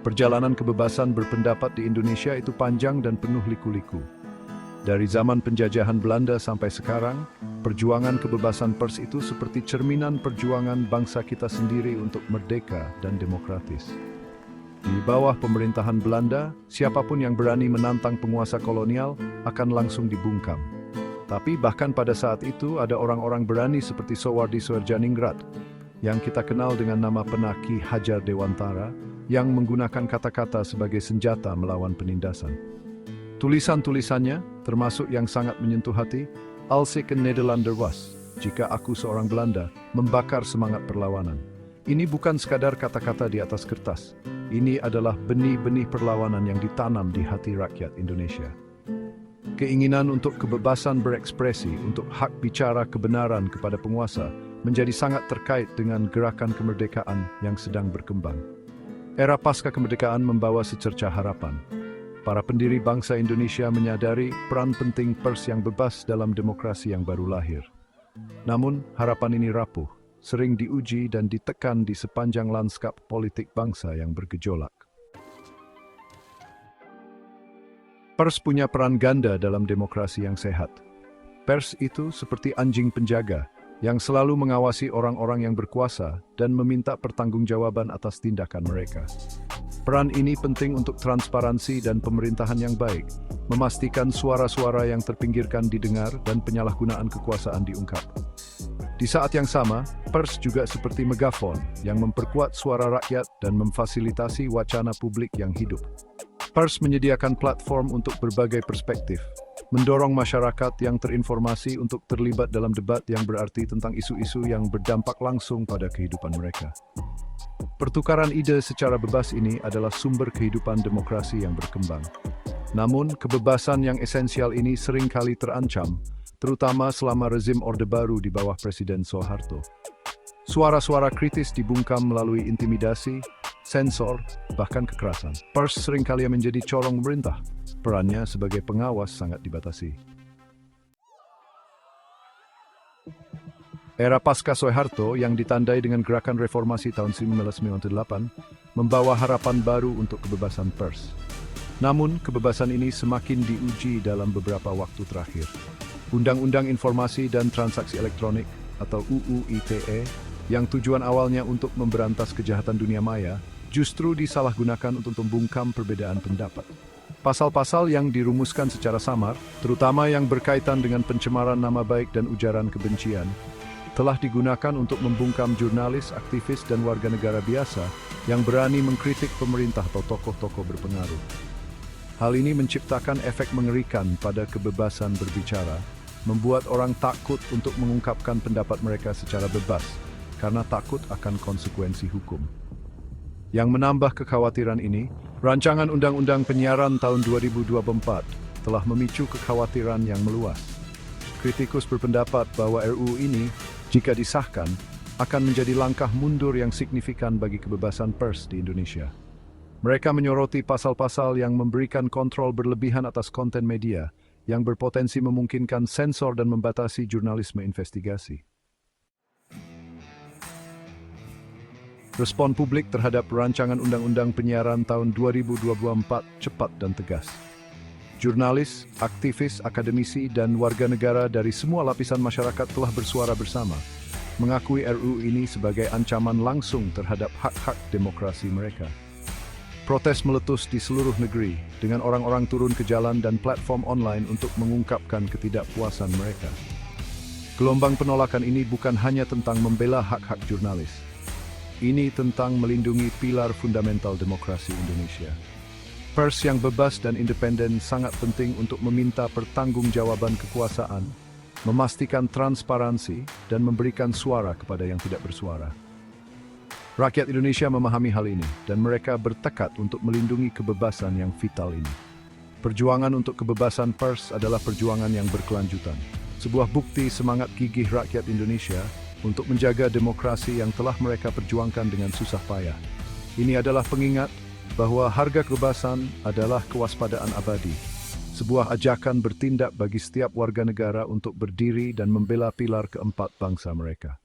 Perjalanan kebebasan berpendapat di Indonesia itu panjang dan penuh liku-liku. Dari zaman penjajahan Belanda sampai sekarang, perjuangan kebebasan pers itu seperti cerminan perjuangan bangsa kita sendiri untuk merdeka dan demokratis. Di bawah pemerintahan Belanda, siapapun yang berani menantang penguasa kolonial akan langsung dibungkam. Tapi bahkan pada saat itu ada orang-orang berani seperti Soewardi Soerdjaningrat, yang kita kenal dengan nama penaki Hajar Dewantara, yang menggunakan kata-kata sebagai senjata melawan penindasan. Tulisan-tulisannya, termasuk yang sangat menyentuh hati, Als ik een Nederlander was, jika aku seorang Belanda, membakar semangat perlawanan. Ini bukan sekadar kata-kata di atas kertas. Ini adalah benih-benih perlawanan yang ditanam di hati rakyat Indonesia. Keinginan untuk kebebasan berekspresi, untuk hak bicara kebenaran kepada penguasa, menjadi sangat terkait dengan gerakan kemerdekaan yang sedang berkembang. Era pasca kemerdekaan membawa secercah harapan. Para pendiri bangsa Indonesia menyadari peran penting pers yang bebas dalam demokrasi yang baru lahir. Namun, harapan ini rapuh, sering diuji dan ditekan di sepanjang lanskap politik bangsa yang bergejolak. Pers punya peran ganda dalam demokrasi yang sehat. Pers itu seperti anjing penjaga yang selalu mengawasi orang-orang yang berkuasa dan meminta pertanggungjawaban atas tindakan mereka. Peran ini penting untuk transparansi dan pemerintahan yang baik, memastikan suara-suara yang terpinggirkan didengar dan penyalahgunaan kekuasaan diungkap. Di saat yang sama, pers juga seperti megafon yang memperkuat suara rakyat dan memfasilitasi wacana publik yang hidup. Pers menyediakan platform untuk berbagai perspektif, mendorong masyarakat yang terinformasi untuk terlibat dalam debat yang berarti tentang isu-isu yang berdampak langsung pada kehidupan mereka. Pertukaran ide secara bebas ini adalah sumber kehidupan demokrasi yang berkembang. Namun, kebebasan yang esensial ini seringkali terancam, terutama selama rezim Orde Baru di bawah Presiden Soeharto. Suara-suara kritis dibungkam melalui intimidasi, sensor, bahkan kekerasan. Pers seringkali menjadi corong pemerintah. Perannya sebagai pengawas sangat dibatasi. Era pasca Soeharto yang ditandai dengan gerakan reformasi tahun 1998 membawa harapan baru untuk kebebasan pers. Namun, kebebasan ini semakin diuji dalam beberapa waktu terakhir. Undang-Undang Informasi dan Transaksi Elektronik atau UU ITE yang tujuan awalnya untuk memberantas kejahatan dunia maya justru disalahgunakan untuk membungkam perbedaan pendapat. Pasal-pasal yang dirumuskan secara samar, terutama yang berkaitan dengan pencemaran nama baik dan ujaran kebencian, telah digunakan untuk membungkam jurnalis, aktivis, dan warga negara biasa yang berani mengkritik pemerintah atau tokoh-tokoh berpengaruh. Hal ini menciptakan efek mengerikan pada kebebasan berbicara, membuat orang takut untuk mengungkapkan pendapat mereka secara bebas, karena takut akan konsekuensi hukum. Yang menambah kekhawatiran ini, Rancangan Undang-Undang Penyiaran tahun 2024 telah memicu kekhawatiran yang meluas. Kritikus berpendapat bahwa RUU ini, jika disahkan, akan menjadi langkah mundur yang signifikan bagi kebebasan pers di Indonesia. Mereka menyoroti pasal-pasal yang memberikan kontrol berlebihan atas konten media, yang berpotensi memungkinkan sensor dan membatasi jurnalisme investigasi. Respon publik terhadap Rancangan Undang-Undang Penyiaran tahun 2024 cepat dan tegas. Jurnalis, aktivis, akademisi, dan warga negara dari semua lapisan masyarakat telah bersuara bersama, mengakui RUU ini sebagai ancaman langsung terhadap hak-hak demokrasi mereka. Protes meletus di seluruh negeri, dengan orang-orang turun ke jalan dan platform online untuk mengungkapkan ketidakpuasan mereka. Gelombang penolakan ini bukan hanya tentang membela hak-hak jurnalis. Ini tentang melindungi pilar fundamental demokrasi Indonesia. Pers yang bebas dan independen sangat penting untuk meminta pertanggungjawaban kekuasaan, memastikan transparansi, dan memberikan suara kepada yang tidak bersuara. Rakyat Indonesia memahami hal ini, dan mereka bertekad untuk melindungi kebebasan yang vital ini. Perjuangan untuk kebebasan pers adalah perjuangan yang berkelanjutan, sebuah bukti semangat gigih rakyat Indonesia untuk menjaga demokrasi yang telah mereka perjuangkan dengan susah payah. Ini adalah pengingat bahwa harga kebebasan adalah kewaspadaan abadi, sebuah ajakan bertindak bagi setiap warga negara untuk berdiri dan membela pilar keempat bangsa mereka.